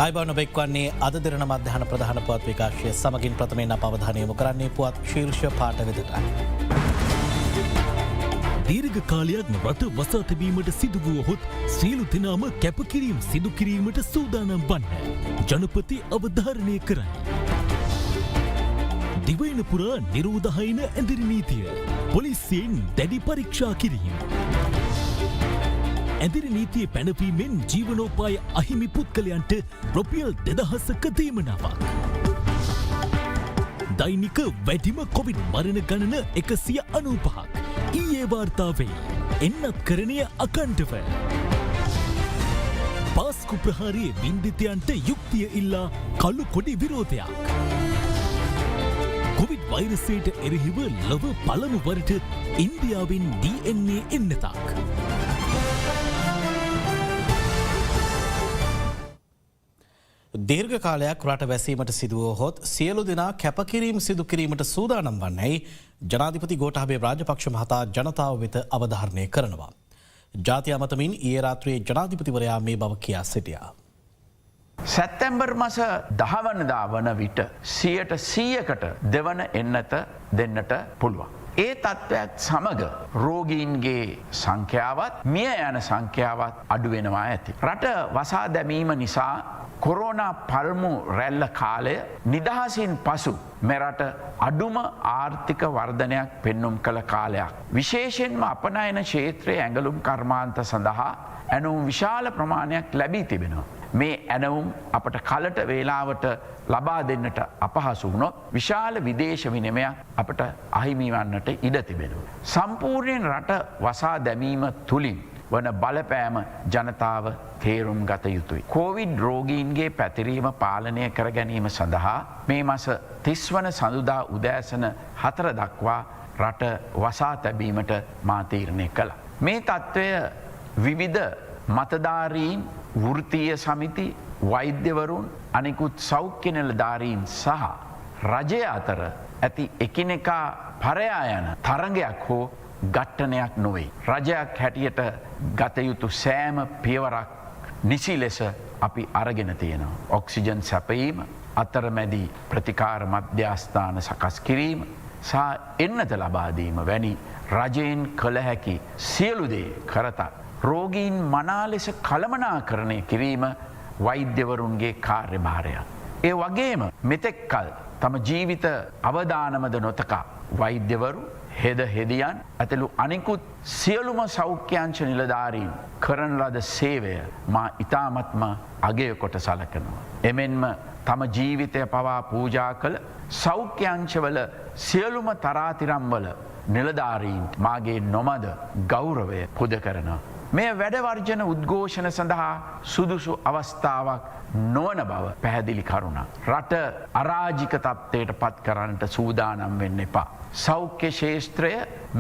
අයිබෝන බෙක්වන්නේ අද දෙරන මධ්‍යහන ප්‍රධාන පුවත් විකාශය සමගින් ප්‍රථමයෙන් අප අවධානය යොමු කරන්නේ පුවත් ශීර්ෂ පාඨ වෙතටයි. දීර්ඝ කාලයක් රට වසා තැබීමට සිදු වුවහොත් සියලු දෙනාම කැපකිරීම් සිදු කිරීමට සූදානම් වන්න. ජනපති අවධාරණය කරයි. දිවයින පුරා නිරෝධහයින ඇඳරි නීතිය. පොලිසියෙන් දැඩි පරීක්ෂා කිරීම. ඇදිරි නීතිය පැනවීමෙන් ජීවනෝපාය අහිමි පුද්ගලයන්ට රුපියල් 2000ක දීමනාවක්. දෛනික වැඩිම කොවිඩ් මරණ ගණන 195ක්. ඊයේ වාර්තාවේ එන්නත් කරණය අකණ්ඩව. පාස්කු ප්‍රහාරයේ වින්දිතයන්ට යුක්තිය ඉල්ලා කළු කොඩි විරෝධයක්. කොවිඩ් වෛරසයට එරෙහිව ලොව පළමු වරට ඉන්දියාවෙන් DNA එන්නතක්. දීර්ඝ කාලයක් රට වැසීමට සිදුවහොත් සියලු දෙනා කැපකිරීම් සිදු කිරීමට සූදානම් වන්නයි ජනාධිපති ගෝඨාභය රාජපක්ෂ මහතා ජනතාව වෙත අවධාරණය කරනවා. ජාතිය අමතමින් ඊයේ රාත්‍රියේ ජනාධිපතිවරයා මේ බව කියා සිටියා. සැප්තැම්බර් මාස 10 වනදා වන විට 100%කට දෙවන එන්නත දෙන්නට පුළුවන්. ඒ තත්ත්වයක් සමග රෝගීන්ගේ සංඛ්‍යාවත් මිය යන සංඛ්‍යාවත් අඩු වෙනවා ඇති. රට වසා දැමීම නිසා කොරෝනා පළමු රැල්ල කාලය නිදහසින් පසු මෙරට අඩුම ආර්ථික වර්ධනයක් පෙන්නුම් කළ කාලයක්. විශේෂයෙන්ම අපනයන ක්ෂේත්‍රයේ ඇඟලුම් කර්මාන්ත සඳහා ඇනුම් විශාල ප්‍රමාණයක් ලැබී තිබෙනවා. මේ ඇනවුම් අපට කලට වේලාවට ලබා දෙන්නට අපහසු වුණොත් විශාල විදේශ විනිමයක් අපට අහිමි වන්නට ඉඩ තිබෙනවා. සම්පූර්ණයෙන් රට වසා දැමීම තුලින් වන බලපෑම ජනතාව තේරුම් ගත යුතුයි. කොවිඩ් රෝගීන්ගේ පැතිරීම පාලනය කර ගැනීම සඳහා මේ මාස 30 වන සඳුදා උදෑසන 4 දක්වා රට වසා තැබීමට මා තීරණය කළා. මේ තත්ත්වය විවිධ මතධාරීන්, වෘත්තීය සමිති, වෛද්‍යවරුන්, අනිකුත් සෞඛ්‍ය නිලධාරීන් සහ රජය අතර ඇති එකිනෙකා පරයා යන තරගයක් හෝ ඝට්ටනයක් නොවේ. රජයක් හැටියට ගත යුතු සෑම පියවරක් නිසි ලෙස අපි අරගෙන තියෙනවා. ඔක්සිජන් සැපයීම, අතරමැදි ප්‍රතිකාර මධ්‍යස්ථාන සකස් කිරීම සහ එන්නත ලබා දීම වැනි රජයෙන් කළ හැකි සියලු දේ කරතා රෝගීන් මනා ලෙස කළමනාකරණය කිරීම වෛද්‍යවරුන්ගේ කාර්යභාරයක්. ඒ වගේම මෙතෙක් කල තම ජීවිත අවදානමද නොතකා වෛද්‍යවරු, හෙද හෙදියන් ඇතුළු අනිකුත් සියලුම සෞඛ්‍යංශ නිලධාරීන් කරන ලද සේවය මා ඉතාමත්ම අගය කොට සලකනවා. එමෙන්ම තම ජීවිතය පවා පූජා කළ සෞඛ්‍යංශවල සියලුම තරාතිරම්වල නිලධාරීන් මාගේ නොමද ගෞරවය පුද කරනවා. මේ වැඩවර්ජන උද්ඝෝෂණ සඳහා සුදුසු අවස්ථාවක් නොවන බව පැහැදිලි කරුණා. රට අරාජික තත්ත්වයට පත් කරන්නට සූදානම් වෙන්න එපා. සෞඛ්‍ය ශේෂ්ත්‍රය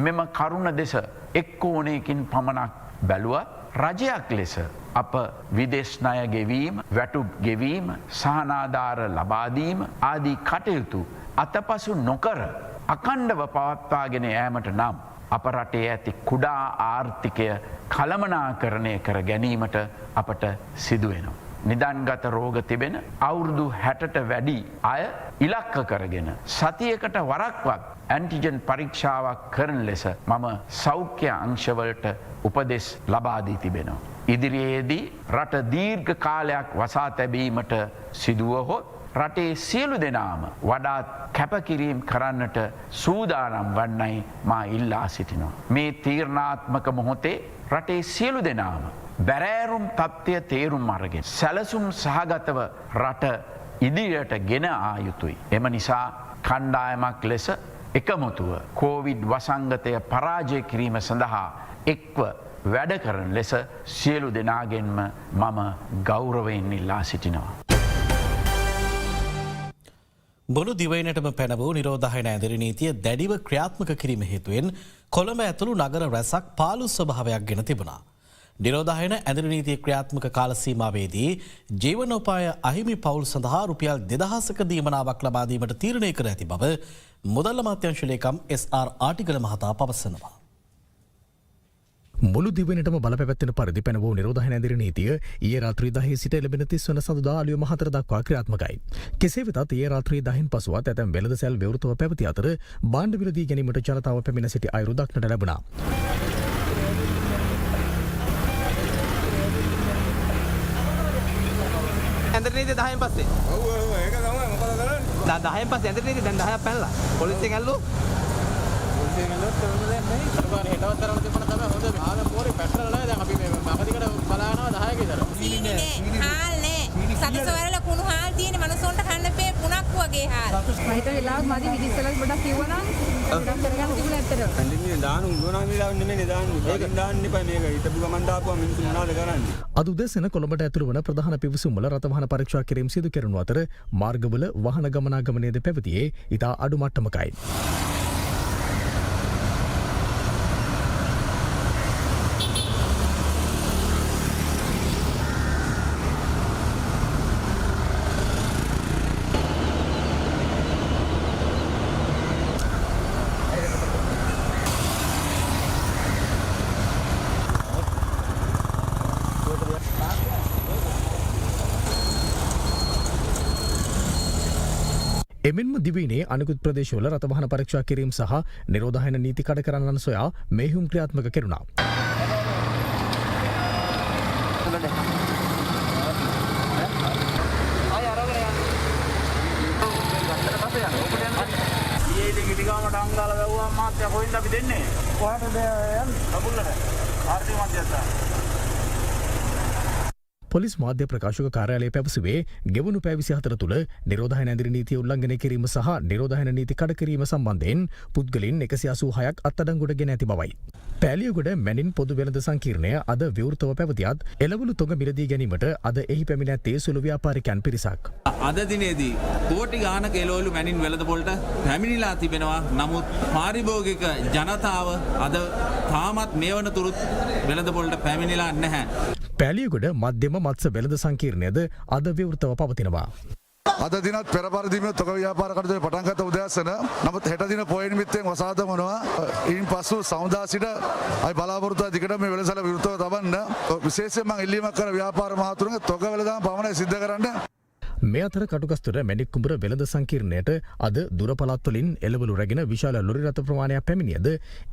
මෙම කරුණ දෙස එක් කෝණයකින් පමණක් බැලුවත් රජයක් ලෙස අප විදේශ ණය ගෙවීම, වැටුප් ගෙවීම, සහනාධාර ලබා දීම ආදී කටයුතු අතපසු නොකර අඛණ්ඩව පවත්වාගෙන යාමට නම් අප රටේ ඇති කුඩා ආර්ථිකය කළමනාකරණය කර ගැනීමට අපට සිදු වෙනවා. නිදන්ගත රෝග තිබෙන අවුරුදු 60ට වැඩි අය ඉලක්ක කරගෙන සතියකට වරක්වත් ඇන්ටිජන් පරීක්ෂාවක් කරන ලෙස මම සෞඛ්‍ය අංශවලට උපදෙස් ලබා දී තිබෙනවා. ඉදිරියේදී රට දීර්ඝ කාලයක් වසා තැබීමට සිදුවහොත් රටේ සියලු දෙනාම වඩාත් කැපකිරීම් කරන්නට සූදානම් වන්නයි මා ඉල්ලා සිටිනවා. මේ තීරණාත්මක මොහොතේ රටේ සියලු දෙනාම බැරෑරුම් තත්ත්වය තේරුම් අරගෙන සැලසුම් සහගතව රට ඉදිරියට ගෙන ආ යුතුයි. එම නිසා කණ්ඩායමක් ලෙස එකමුතුව කොවිඩ් වසංගතය පරාජය කිරීම සඳහා එක්ව වැඩ කරන ලෙස සියලු දෙනාගෙන්ම මම ගෞරවයෙන් ඉල්ලා සිටිනවා. බොළු දිවයිනටම පැන වූ නිරෝධායන ඇඳරි නීතිය දැඩිව ක්‍රියාත්මක කිරීම හේතුවෙන් කොළඹ ඇතුළු නගර රැසක් පාළු ස්වභාවයක් ගෙන තිබුණා. නිරෝධායන ඇඳරි නීතිය ක්‍රියාත්මක කාල සීමාවේදී ජීවනෝපාය අහිමි පවුල් සඳහා රුපියල් 2000ක දීමනාවක් ලබා දීමට තීරණය කර ඇති බව මුදල් අමාත්‍යාංශ ලේකම් SR ආටිගල මහතා පවසනවා. මුළු දිවයිනටම බලපැවැත්වෙන පරිදි පැන වූ නිරෝධායන ඇදිරි නීතිය ඊයේ රාත්‍රී 10 සිට එළඹෙන 30 වන සඳුදා අලුයම 4 දක්වා ක්‍රියාත්මකයි. කෙසේ වෙතත් ඊයේ රාත්‍රී 10න් පසුවත් ඇතැම් වෙළඳසැල් විවෘතව පැවති අතර භාණ්ඩ විරදී ගැනීමට ජනතාව පැමිණ සිටි අයුරු දක්නට ලැබුණා. ඇඳට නීතිය 10න් පස්සේ. ඔව් ඒක තමයි මොකද කරන්නේ? 10න් පස්සේ ඇඳට නීතිය දැන් 10ක් පැනලා. පොලිසියෙන් ඇල්ලුවා. පොලිසියෙන් ඇල්ලුවත් කරන්න දෙයක් නැහැ. සරකාර හෙටවත් තරම තිබුණ තමයි හොඳ ආද පොරේ පැටලලා නැහැ. දැන් අපි මේ අපදිකට බලාගෙනවා 10 ක විතර. හාල් නේ. සතසවරල කුණු හාල් තියෙන මනුස්සොන්ට කන්න පේ පුණක් වගේ හාල්. මහිත වෙලාවත් මදි විදිස්සලක් ගොඩක් කිව්වනම් ගොඩක් කරගන්න තිබුණා ඇත්තට. අන්දින්නේ දානු උගෝනා මිලාව නෙමෙයි දාන්නේ. ඒක දාන්න එපා මේක. හිටපු ගමන් දාපුවා මිනිස්සු මොනවද කරන්නේ? අද උදැසන කොළඹට ඇතුළු වන ප්‍රධාන පිවිසුම්වල රථවාහන පරීක්ෂා කිරීම සිදු කෙරෙනු අතර මාර්ගවල වාහන ගමනාගමනයේද පැවතියේ ඉතා අඩු මට්ටමකයි. එමෙන්ම දිවයිනේ අනිකුත් ප්‍රදේශවල රථවාහන පරීක්ෂා කිරීම සහ නිරෝධායන නීති කඩ කරන්නන් සොයා මෙහෙයුම් ක්‍රියාත්මක කෙරුණා. ඉතිගාමට අංගාල වැව්වා මාත්‍ය කොහෙන්ද අපි දෙන්නේ? කොහටද යන්නේ? කබුල්ලට. ආර්ථික මධ්‍යස්ථාන. පොලිස් මාධ්‍ය ප්‍රකාශක කාර්යාලය පැවසුවේ ගෙවුණු පැය 24 තුළ නිරෝධායන ඇදිරි නීතිය උල්ලංඝනය කිරීම සහ නිරෝධායන නීති කඩ කිරීම සම්බන්ධයෙන් පුද්ගලයන් 186ක් අත්අඩංගුවට ගෙන ඇති බවයි. පෑලියගොඩ මැනින් පොදු වෙළඳ සංකීර්ණය අද විවෘතව පැවතියත් එළවලු තොග මිලදී ගැනීමට අද එහි පැමිණ ඇත්තේ සුළු ව්‍යාපාරිකයන් පිරිසක්. අද දිනේදී කෝටි ගානක එළවලු මැනින් වෙළඳපොළට පැමිණිලා තිබෙනවා. නමුත් පාරිභෝගික ජනතාව අද තාමත් මේ වනතුරුත් වෙළඳපොළට පැමිණිලා නැහැ. පෑලියගොඩ මධ්‍යම මත්ස්‍ය වෙළඳ සංකීර්ණයද අද විවෘතව පවතිනවා. අද දිනත් පෙර පරිදිම තොග ව්‍යාපාර කටයුතු පටන් ගත උදෑසන නමුත් හෙට දින පොය නිමිත්තෙන් වසාද මොනවා ඊයින් පසු සමුදා සිට අයි බලාපොරොත්තු දිගට මේ වෙළඳසැල විවෘතව තබන්න විශේෂයෙන් මම ඉල්ලීමක් කරන ව්‍යාපාර මහතුරුන්ගේ තොග වෙළඳාම පමණයි සිද්ධ කරන්න. මේ අතර කටුකස්තර මැණික් කුඹුර වෙළඳ සංකීර්ණයට අද දුර පළාත්වලින් එළවලු රැගෙන විශාල ලොරි රථ ප්‍රමාණයක් පැමිණියද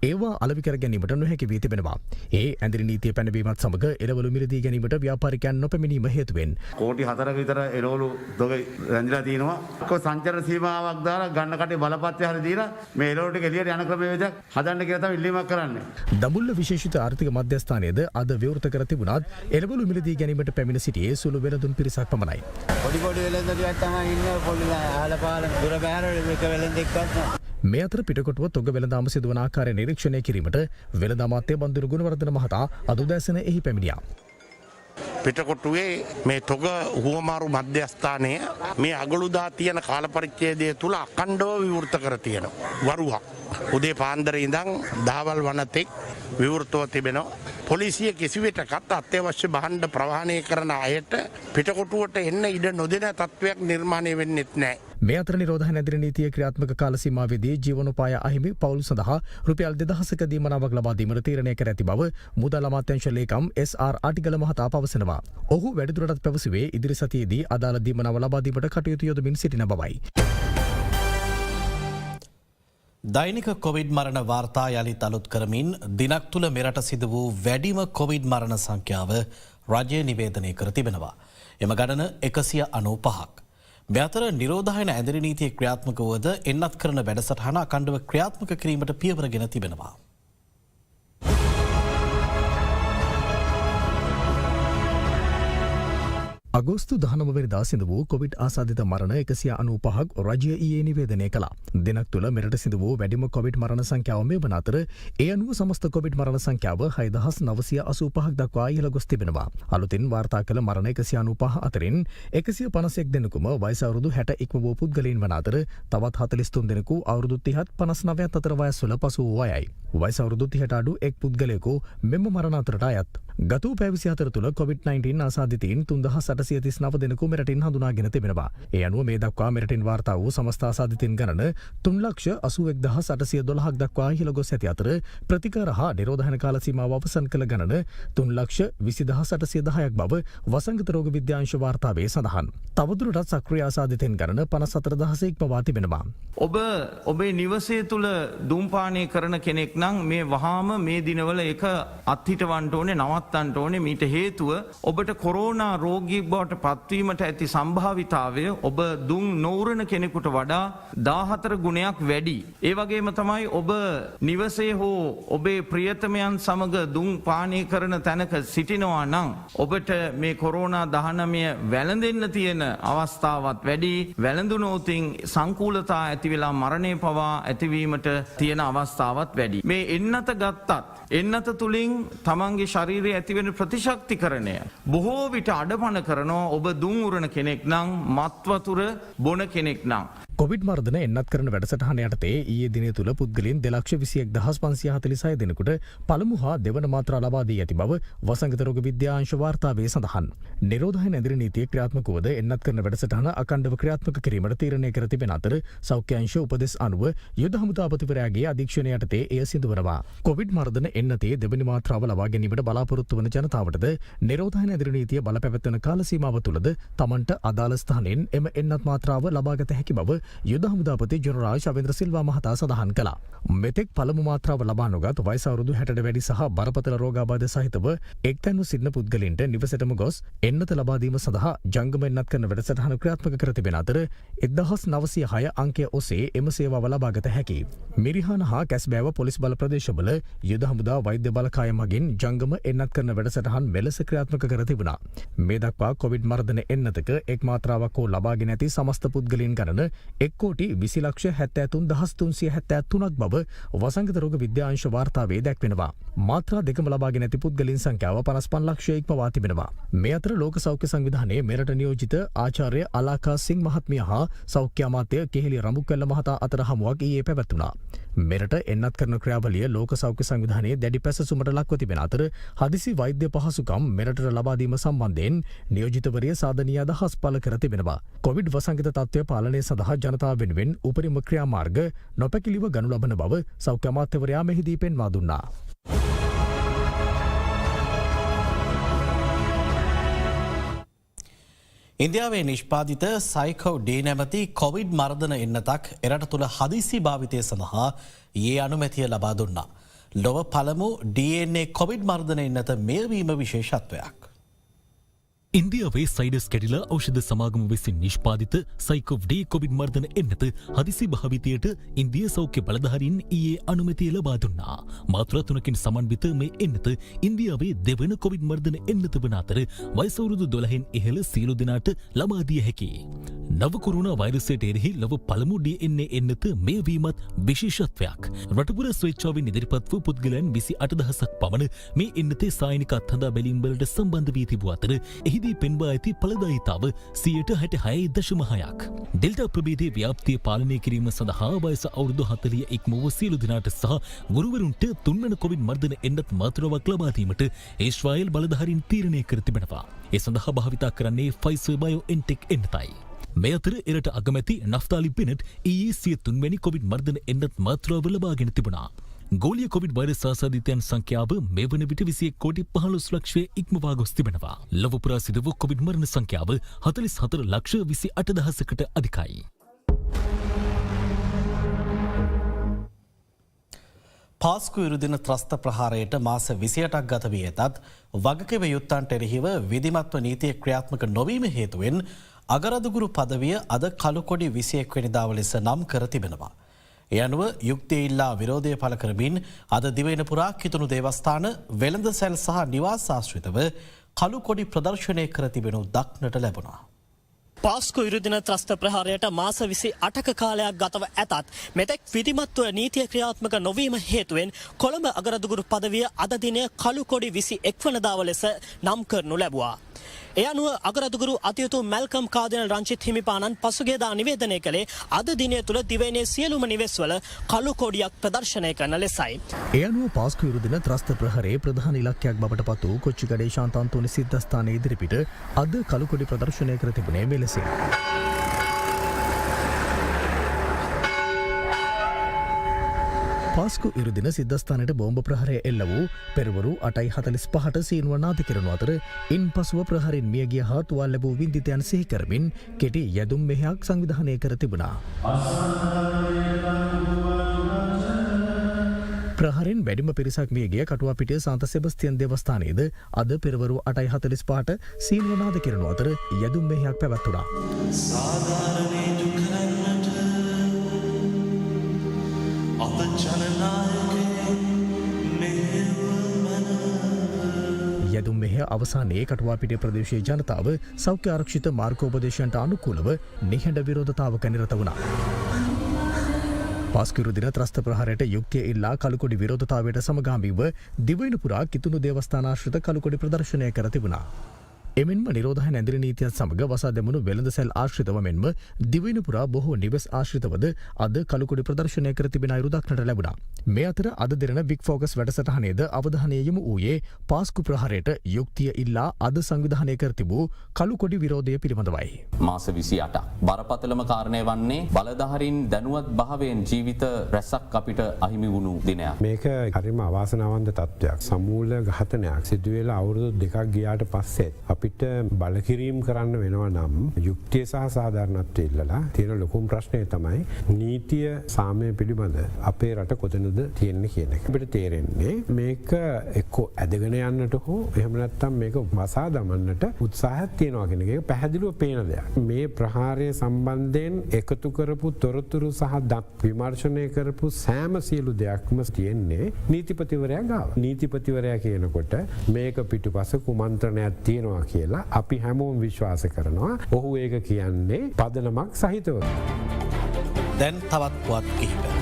ඒවා අලෙවි කර ගැනීමට නොහැකි වී තිබෙනවා. ඒ ඇඳිරි නීතිය පැනවීමත් සමග එළවලු මිලදී ගැනීමට ව්‍යාපාරිකයන් නොපැමිණීම හේතුවෙන් කෝටි 4ක විතර එළවලු තොග රැඳිලා තිනවා. කො සංචාර සීමාවක් දාලා ගන්න කටේ බලපත්‍රය හරි දීලා මේ එළවලු ටික එළියට යන ක්‍රමවේදයක් හදන්න කියලා තමයි ඉල්ලීමක් කරන්නේ. දඹුල්ල විශේෂිත ආර්ථික මධ්‍යස්ථානයේද අද විවෘත කර තිබුණත් එළවලු මිලදී ගැනීමට පැමිණ සිටියේ සුළු වෙළඳුන් පිරිසක් පමණයි. පොඩි වෙළඳටියක් තමයි ඉන්නේ පොඩි ආල පාල දුර බැහැර එක වෙළඳෙක්වත් නැහැ. මේ අතර පිටකොටුව තොග වෙළඳාම සිදුවන ආකාරය නිරීක්ෂණය කිරීමට වෙළඳ අමාත්‍ය බන්දුරු ගුණවර්ධන මහතා අද උදෑසන එහි පැමිණියා. පිටකොටුවේ මේ තොග හුවමාරු මධ්‍යස්ථානය මේ අගළුදා තියෙන කාල පරිච්ඡේදය තුල අඛණ්ඩව විවෘත කර තියෙනවා. වරුවක් උදේ පාන්දර ඉඳන් දහවල් වනතෙක් විවෘතව තිබෙනවා. පොලිසිය කිසිවිටකත් අත්‍යවශ්‍ය භාණ්ඩ ප්‍රවාහනය කරන අයට පිටකොටුවට එන්න ඉඩ නොදෙන තත්ත්වයක් නිර්මාණය වෙන්නෙත් නැහැ. මේ අතර නිරෝධායන ඇදිරි නීතිය ක්‍රියාත්මක කාල සීමාවේදී ජීවනෝපාය අහිමි පවුල් සඳහා රුපියල් 2000ක දීමනාවක් ලබා දීමට තීරණය කර ඇති බව මුදල් අමාත්‍යාංශ ලේකම් SR ආටිගල මහතා පවසනවා. ඔහු වැඩිදුරටත් පැවසුවේ ඉදිරි සතියේදී අදාළ දීමනාව ලබා දීමට කටයුතු යොදමින් සිටින බවයි. දෛනික කොවිඩ් මරණ වාර්තා යළිත් අලුත් කරමින් දිනක් තුළ මෙරට සිදු වූ වැඩිම කොවිඩ් මරණ සංඛ්‍යාව රජය නිවේදනය කර තිබෙනවා. එම ගණන 195ක්. මේ අතර නිරෝධායන ඇදිරි නීතිය ක්‍රියාත්මක වුවද එන්නත් කරන වැඩසටහන අඛණ්ඩව ක්‍රියාත්මක කිරීමට පියවරගෙන තිබෙනවා. අගෝස්තු 19 වෙනිදා සිදු වූ කොවිඩ් ආසාදිත මරණ 195ක් රජය ඊයේ නිවේදනය කළා. දිනක් තුළ මෙරට සිදු වූ වැඩිම කොවිඩ් මරණ සංඛ්‍යාව මේ වන අතර ඒ අනුව සමස්ත කොවිඩ් මරණ සංඛ්‍යාව 6985ක් දක්වා ඉහළ ගොස් තිබෙනවා. අලුතින් වාර්තා කළ මරණ 195 අතරින් 151 දෙනෙකුම වයස අවුරුදු 60 ඉක්ම වූ පුද්ගලයන් වන අතර තවත් 43 දෙනෙකු අවුරුදු 30ත් 59ත් අතර වයස්වල පසු වූ අයයි. වයස අවුරුදු 30ට අඩු එක් පුද්ගලයෙකු මෙම මරණ අතරට අයත්. ගත වූ පැය 24 තුළ කොවිඩ්-19 ආසාදිතයින් 3800 939 දෙනෙකු මෙරටින් හඳුනාගෙන තිබෙනවා. ඒ අනුව මේ දක්වා මෙරටින් වාර්තා වූ සමස්ත ආසාදිතින් ගණන 3,81,812ක් දක්වා ඉහළ ගොස් ඇති අතර ප්‍රතිකාර හා නිරෝධන කාල සීමාව අවසන් කළ ගණන 3,20,810ක් බව වසංගත රෝග විද්‍යාංශ වාර්තාවේ සඳහන්. තවදුරටත් සක්‍රිය ආසාදිතයින් ගණන 54,000 ඉක්මවා තිබෙනවා. ඔබ ඔබේ නිවසේ තුළ දුම්පානය කරන කෙනෙක් නම් මේ වහාම මේ දිනවල එක අත්හිටවන්ට ඕනේ නවත්තන්ට ඕනේ. මීට හේතුව ඔබට කොරෝනා රෝගී බවට පත්වීමට ඇති සම්භාවිතාවය ඔබ දුම් නොවරණ කෙනෙකුට වඩා 14 ගුණයක් වැඩි. ඒ වගේම තමයි ඔබ නිවසේ හෝ ඔබේ ප්‍රියතමයන් සමග දුම් පානය කරන තැනක සිටිනවා නම් ඔබට මේ කොරෝනා 19 වැළඳෙන්න තියෙන අවස්ථාවත් වැඩි. වැළඳුනොතින් සංකූලතා ඇති වෙලා මරණය පවා ඇතිවීමට තියෙන අවස්ථාවත් වැඩි. මේ එන්නත ගත්තත් එන්නත තුලින් තමන්ගේ ශරීරයේ ඇතිවෙන ප්‍රතිශක්තිකරණය බොහෝ විට අඩපණ කරනවා ඔබ දුම් උරන කෙනෙක් නම් මත්වතුර බොන කෙනෙක් නම්. කොවිඩ් මර්ධන එන්නත් කරන වැඩසටහන යටතේ ඊයේ දිනය තුල පුද්ගලයන් 2,21,546 දෙනෙකුට පළමු හා දෙවන මාත්‍රා ලබා දී ඇති බව වසංගත රෝග විද්‍යාංශ වාර්තාවේ සඳහන්. නිරෝධන ඇඳිරි නීතිය ක්‍රියාත්මක වූද එන්නත් කරන වැඩසටහන අඛණ්ඩව ක්‍රියාත්මක කිරීමට තීරණය කර තිබෙන අතර සෞඛ්‍ය අංශ උපදෙස් අනුව යුද හමුදාපතිවරයාගේ අධීක්ෂණය යටතේ එය සිදුවනවා. කොවිඩ් මර්ධන එන්නතේ දෙවනි මාත්‍රාව ලබා ගැනීමට බලාපොරොත්තු වන ජනතාවටද නිරෝධන ඇඳිරි නීතිය බලපැවැත්වෙන කාල සීමාව තුලද තමන්ට අදාළ ස්ථානයෙන් එම එන්නත් මාත්‍රාව ලබාගත හැකි බව යුද හමුදාපති ජනරාල් ශවේන්ද්‍ර සිල්වා මහතා සඳහන් කළා. මෙතෙක් පළමු මාත්‍රාව ලබා නොගත් වයස අවුරුදු 60ට වැඩි සහ බරපතල රෝගාබාධ සහිතව එක්තැන්ව සිටින පුද්ගලයන්ට නිවසටම ගොස් එන්නත ලබා දීම සඳහා ජංගම එන්නත් කරන වැඩසටහන ක්‍රියාත්මක කර තිබෙන අතර 1906 අංකය ඔස්සේ එම සේවාව ලබාගත හැකියි. මිරිහාන හා කැස්බෑව පොලිස් බල ප්‍රදේශවල යුද හමුදා වෛද්‍ය බලකාය මගින් ජංගම එන්නත් කරන වැඩසටහන් මෙලෙස ක්‍රියාත්මක කර තිබුණා. මේ දක්වා කොවිඩ් මර්ධන එන්නතක එක් මාත්‍රාවක් හෝ ලබාගෙන ඇති සමස්ත පුද්ගලයන් ගණන 1,20,73,373ක් බව වසංගත රෝග විද්‍යාංශ වාර්තාවේ දැක්වෙනවා. මාත්‍රා දෙකම ලබාගෙන ඇති පුද්ගලයන් සංඛ්‍යාව 55 ලක්ෂය ඉක්මවා තිබෙනවා. මේ අතර ලෝක සෞඛ්‍ය සංවිධානයේ මෙරට නියෝජිත ආචාර්ය අලාකා සිං මහත්මිය හා සෞඛ්‍ය අමාත්‍ය කෙහෙලි රඹුක්වැල්ල මහතා අතර හමුවක් ඊයේ පැවැත්වුණා. මෙරට එන්නත් කරන ක්‍රියාවලිය ලෝක සෞඛ්‍ය සංවිධානයේ දැඩි පැසසුමට ලක්ව තිබෙන අතර හදිසි වෛද්‍ය පහසුකම් මෙරටට ලබා දීම සම්බන්ධයෙන් නියෝජිතවරිය සාධනීය අදහස් පළ කර තිබෙනවා. කොවිඩ් වසංගත තත්ත්වය පාලනය සඳහා ජනතාව වෙනුවෙන් උපරිම ක්‍රියාමාර්ග නොපැකිලිව ගනු ලබන බව සෞඛ්‍ය අමාත්‍යවරයා මෙහිදී පෙන්වා දුන්නා. ඉන්දියාවේ නිෂ්පාදිත සයිකෝ ඩී නැමැති කොවිඩ් මර්ධන එන්නතක් එරට තුළ හදිසි භාවිතය සඳහා ඊයේ අනුමැතිය ලබා දුන්නා. ලොව පළමු DNA කොවිඩ් මර්ධන එන්නත මෙයවීම විශේෂත්වයක්. ඉන්දියාවේ සයිඩස් කැඩිලා ඖෂධ සමාගම විසින් නිෂ්පාදිත සයිකොව්-ඩී කොවිඩ් මර්ධන එන්නත හදිසි භාවිතයට ඉන්දිය සෞඛ්‍ය බලධාරීන් ඊයේ අනුමැතිය ලබා දුන්නා. මාත්‍රා 3කින් සමන්විත මේ එන්නත ඉන්දියාවේ දෙවන කොවිඩ් මර්ධන එන්නත වන අතර වයස අවුරුදු 12න් ඉහළ සියලු දෙනාට ලබා දිය හැකියි. නව කොරෝනා වෛරසයට එරෙහි ලොව පළමු DNA එන්නත මෙයවීමත් විශේෂත්වයක්. රටපුර ස්වේච්ඡාවෙන් ඉදිරිපත් වූ පුද්ගලයන් 28,000ක් පමණ මේ එන්නතේ සායනික අත්හදා බැලීම් වලට සම්බන්ධ වී තිබූ අතර එහිදී පෙන්වා ඇති ඵලදායීතාව 66.6ක්. ඩෙල්ටා ප්‍රභේදයේ ව්‍යාප්තිය පාලනය කිරීම සඳහා වයස අවුරුදු 40 ඉක්ම වූ සියලු දෙනාට සහ ගුරුවරුන්ට තුන්වන කොවිඩ් මර්ධන එන්නත් මාත්‍රාවක් ලබා දීමට ඒශ්‍රායල් බලධාරීන් තීරණය කර තිබෙනවා. ඒ සඳහා භාවිතා කරන්නේ ෆයිසර් බයෝඑන්ටෙක් එන්නතයි. මේ අතර එරට අගමැති නෆ්තාලි බෙනට් ඊයේ සිය තුන්වැනි කොවිඩ් මර්ධන එන්නත් මාත්‍රාව ලබාගෙන තිබුණා. ගෝලිය කොවිඩ් වෛරස් ආසාදිතයන් සංඛ්‍යාව මේ වන විට 21,15 ලක්ෂය ඉක්මවා ගොස් තිබෙනවා. ලොව පුරා සිදු වූ කොවිඩ් මරණ සංඛ්‍යාව 44,28,000කට අධිකයි. පාස්කු ඉරුදින ත්‍රස්ත ප්‍රහාරයට මාස 28ක් ගත වී ඇතත් වගකිව යුත්තන්ට එරෙහිව විධිමත්ව නීතිය ක්‍රියාත්මක නොවීම හේතුවෙන් අගරදුගුරු පදවිය අද කළුකොඩි 21 වෙනිදාව ලෙස නම් කර තිබෙනවා. ඒ අනුව යුක්තිය ඉල්ලා විරෝධය පළ කරමින් අද දිවයින පුරා කිතුණු දේවස්ථාන වෙළඳ සැල් සහ නිවාස ආශ්‍රිතව කළුකොඩි ප්‍රදර්ශනය කර තිබෙනු දක්නට ලැබුණා. පාස්කු ඉරුදින ත්‍රස්ත ප්‍රහාරයට මාස 28ක කාලයක් ගතව ඇතත් මෙතෙක් විධිමත්ව නීතිය ක්‍රියාත්මක නොවීම හේතුවෙන් කොළඹ අගරදුගුරු පදවිය අද දිනය කළුකොඩි 21 වනදාව ලෙස නම් කරනු ලැබුවා. ඒ අනුව අගරදුගුරු අතියුතු මැල්කම් කාදිනල් රංචිත් හිමිපාණන් පසුගියදා නිවේදනය කළේ අද දිනය තුළ දිවයිනේ සියලුම නිවෙස්වල කළු කොඩියක් ප්‍රදර්ශනය කරන ලෙසයි. ඒ අනුව පාස්කු විරුදින ත්‍රස්ත ප්‍රහාරයේ ප්‍රධාන ඉලක්කයක් බවට පත් වූ කොච්චිකඩේ ශාන්තාන්තෝනි සිද්ධස්ථානයේ ඉදිරිපිට අද කළු කොඩි ප්‍රදර්ශනය කර තිබුණේ මෙලෙසින්. පාස්කු ඉරුදින සිද්ධස්ථානයට බෝම්බ ප්‍රහාරය එල්ල වූ පෙරවරු 8:45ට සීනුව නාද කරනු අතර ඉන් පසුව ප්‍රහාරයෙන් මියගිය හා තුවාල ලැබූ වින්දිතයන් සිහි කරමින් කෙටි යැදුම් මෙහෙයක් සංවිධානය කර තිබුණා. ප්‍රහාරයෙන් වැඩිම පිරිසක් මියගිය කටුවාපිටිය සාන්ත සෙබස්තියන් දේවස්ථානයේද අද පෙරවරු 8:45ට සීනුව නාද කරනු අතර යැදුම් මෙහෙයක් පැවැත්වුණා. යැදුම් මෙහෙ අවසානයේ කටුවාපිටිය ප්‍රදේශයේ ජනතාව සෞඛ්‍ය ආරක්ෂිත මාර්ගෝපදේශයන්ට අනුකූලව නිහඬ විරෝධතාවක නිරත වුණා. පාස්කිරු දින ත්‍රස්ත ප්‍රහාරයට යුක්තිය ඉල්ලා කළුකොඩි විරෝධතාවයට සමගාමීව දිවයින පුරා කිතුණු දේවස්ථානාශ්‍රිත කළුකොඩි ප්‍රදර්ශනය කර තිබුණා. එමෙන්ම නිරෝධායන ඇඳිරි නීතියත් සමග වසා දෙමුණු වෙළඳසැල් ආශ්‍රිතව මෙන්ම දිවයින පුරා බොහෝ නිවෙස් ආශ්‍රිතවද අද කළුකොඩි ප්‍රදර්ශනය කර තිබෙන අයුරු දක්නට ලැබුණා. මේ අතර අද දෙරණ බිග් ෆෝකස් වැඩසටහනේද අවධානය යොමු වූයේ පාස්කු ප්‍රහාරයට යුක්තිය ඉල්ලා අද සංවිධානය කර තිබූ කළුකොඩි විරෝධය පිළිබඳවයි. මාස 28ක් බරපතලම කාරණය වන්නේ බලධාරීන් දැනුවත් භාවයෙන් ජීවිත රැසක් අපිට අහිමි වුණු දිනයක්. මේක හරිම අවාසනාවන්ත තත්ත්වයක්. සමූල ඝාතනයක් සිදු වෙලා අවුරුදු 2ක් ගියාට පස්සෙත් අපිට බලකිරීම් කරන්න වෙනවා නම් යුක්තිය සහ සාධාරණත්වය ඉල්ලලා තියෙන ලොකුම ප්‍රශ්නය තමයි නීතිය සාමය පිළිබඳ අපේ රට කොතනද තියෙන්නේ කියන එක. අපිට තේරෙන්නේ මේක එක්කෝ ඇදගෙන යන්නට හෝ එහෙම නැත්නම් මේක වසා දමන්නට උත්සාහයක් තියෙනවා කියන එක පැහැදිලිව පේන දෙයක්. මේ ප්‍රහාරය සම්බන්ධයෙන් එකතු කරපු තොරතුරු සහ විමර්ශනය කරපු සෑම සියලු දෙයක්ම තියෙන්නේ නීතිපතිවරයා ගාව. නීතිපතිවරයා කියනකොට මේක පිටුපස කුමන්ත්‍රණයක් තියෙනවා කියලා අපි හැමෝම විශ්වාස කරනවා. ඔහු ඒක කියන්නේ පදනමක් සහිතව. දැන් තවත් පුවත් කිහිපයක්.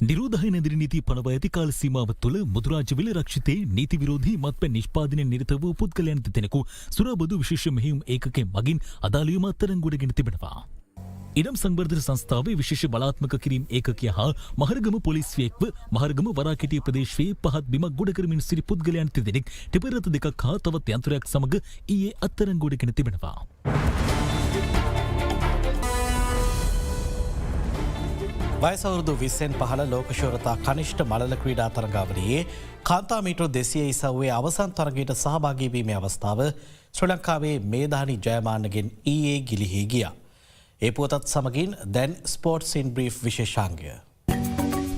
නිරෝධායන ඇඳිරි නීති පනව ඇති කාල සීමාව තුළ මුදුරාජවිල රක්ෂිතයේ නීති විරෝධී මත්පැන් නිෂ්පාදනයෙන් නිරත වූ පුද්ගලයන් දෙදෙනෙකු සුරාබදු විශේෂ මෙහෙයුම් ඒකකයෙන් මගින් අදාළ අත්අඩංගුවටගෙන තිබෙනවා. ඉඩම් සංවර්ධන සංස්ථාවේ විශේෂ බලාත්මක කිරීම ඒකකය හා මහරගම පොලිසියෙක්ව මහරගම වරාකෙටිය ප්‍රදේශයේ පහත් බිමක් ගොඩ කරමින් සිටි පුද්ගලයන් දෙදෙනෙක් ටිපරත දෙකක් හා තවත් යන්ත්‍රයක් සමග ඊයේ අත්අඩංගුවටගෙන තිබෙනවා. වයසවුරුදු 20න් පහළ ලෝකශෝරතා කනිෂ්ඨ මලල ක්‍රීඩා තරගාවලියේ කාන්තා මීටර් 200 ඉසව්වේ අවසන් තරගයට සහභාගී වීමේ අවස්ථාව ශ්‍රී ලංකාවේ මේධානි ජයමාන්නගෙන් ඊයේ ගිලිහී ගියා. ඒ පුවතත් සමගින් දැන් ස්පෝර්ට්ස් ඉන් බ්‍රීෆ් විශේෂාංගය.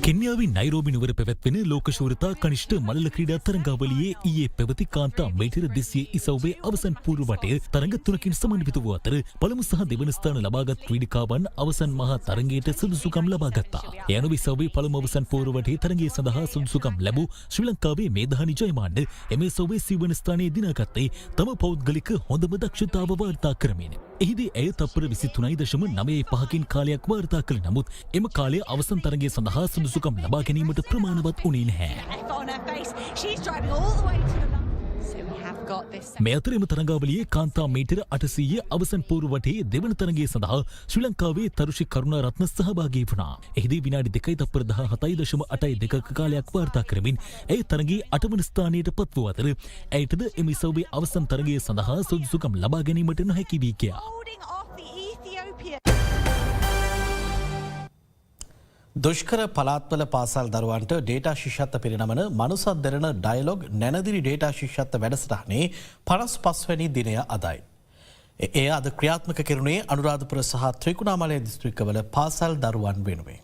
කෙන්යාවේ නයිරෝබි නුවර පැවැත්වෙන ලෝකශූරතා කනිෂ්ඨ මලල ක්‍රීඩා තරගාවලියේ ඊයේ පැවති කාන්තා මීටර 200 ඉසව්වේ අවසන් පූර්ව වටය තරග තුනකින් සමන්විත වූ අතර පළමු සහ දෙවන ස්ථාන ලබාගත් ක්‍රීඩිකාවන් අවසන් මහා තරගයට සුදුසුකම් ලබා ගත්තා. ඒ අනුව ඉසව්වේ පළමු අවසන් පූර්ව වටේ තරගය සඳහා සුදුසුකම් ලැබූ ශ්‍රී ලංකාවේ මේධානි ජයමාන්න එම ඉසව්වේ සිවන ස්ථානයේ දිනාගත්තේ තම පෞද්ගලික හොඳම දක්ෂතාව වාර්තා කරමින්. එහිදී ඇය තප්පර 23.95කින් කාලයක් වාර්තා කළ නමුත් එම කාලය අවසන් තරගය සඳහා සුදුසුකම් ලබා ගැනීමට ප්‍රමාණවත් වුණේ නැහැ. මේ අතර එම තරගාවලියේ කාන්තා මීටර 800 අවසන් පූර්ව වටේ දෙවන තරගය සඳහා ශ්‍රී ලංකාවේ තරුෂි කරුණාරත්න සහභාගී වුණා. එහිදී විනාඩි 2 තප්පර 17.82ක කාලයක් වාර්තා කරමින් ඇය තරගයේ 8 වන ස්ථානයට පත් වූ අතර ඇයටද එම ඉසව්වේ අවසන් තරගය සඳහා සුදුසුකම් ලබා ගැනීමට නොහැකි වී ගියා. දුෂ්කර පළාත්වල පාසල් දරුවන්ට ඩේටා ශිෂ්‍යත්ව පිරිනමන මනුසත් දෙරණ ඩයලොග් නැනදිරි ඩේටා ශිෂ්‍යත්ව වැඩසටහනේ 55 වැනි දිනය අදයි. එය අද ක්‍රියාත්මක කෙරුණේ අනුරාධපුර සහ ත්‍රිකුණාමලය දිස්ත්‍රික්කවල පාසල් දරුවන් වෙනුවෙන්.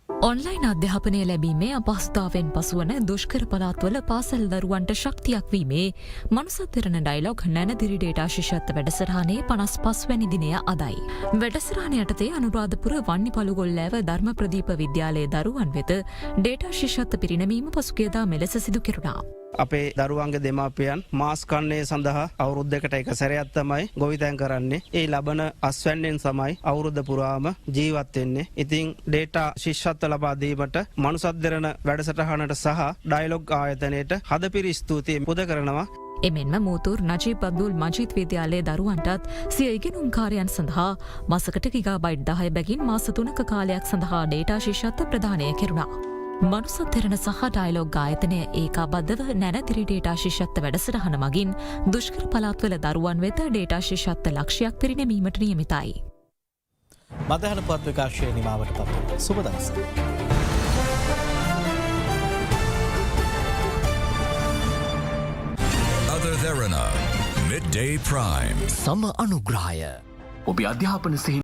ඔන්ලයින් අධ්‍යාපනය ලැබීමේ අපහසුතාවෙන් පසුවන දුෂ්කර පළාත්වල පාසල් දරුවන්ට ශක්තියක් වීමේ මනුසත්තරණ ඩයිලොග් නැනදිරි ඩේටා ශිෂ්‍යත්ව වැඩසටහනේ 55 වැනි දිනය අදයි. වැඩසටහන යටතේ අනුරාධපුර වන්නි පළුගොල්ලෑව ධර්ම ප්‍රදීප විද්‍යාලයේ දරුවන් වෙත ඩේටා ශිෂ්‍යත්ව පිරිනැමීම පසුගියදා මෙලෙස සිදු කෙරුණා. අපේ දරුවන්ගේ දෙමාපියන් මාස් කන්නේ සඳහා අවුරුද්දකට එක සැරයක් තමයි ගොවිතැන් කරන්නේ. ඒ ලබන අස්වැන්නෙන් තමයි අවුරුද්ද පුරාම ජීවත් වෙන්නේ. ඉතින් ඩේටා ශිෂ්‍යත්ව ලබා දීමට මනුසද්දරණ වැඩසටහනට සහ ඩයලොග් ආයතනයට හදපිරි ස්තුතිය පුද කරනවා. එමෙන්ම මූතුර් නජීබ් අබ්දුල් මජීද් විද්‍යාලයේ දරුවන්ටත් සිය ඉගෙනුම් කාර්යයන් සඳහා මාසකට ගිගාබයිට් 10 බැගින් මාස 3ක කාලයක් සඳහා ඩේටා ශිෂ්‍යත්ව ප්‍රදානය කෙරුණා. මනුසත්තරණ සහ ඩයලොග් ආයතනය ඒකාබද්ධව නැනතිරි ඩේටා ශිෂ්‍යත්ව වැඩසටහන මගින් දුෂ්කර පළාත්වල දරුවන් වෙත ඩේටා ශිෂ්‍යත්ව ලක්ෂයක් පිරිනැමීමට නියමිතයි. මදහන පත් විකාශය නිමාවට පත් සුබ දවසක්. Other Therana, Midday Prime. සම අනුග්‍රහය ඔබේ අධ්‍යාපන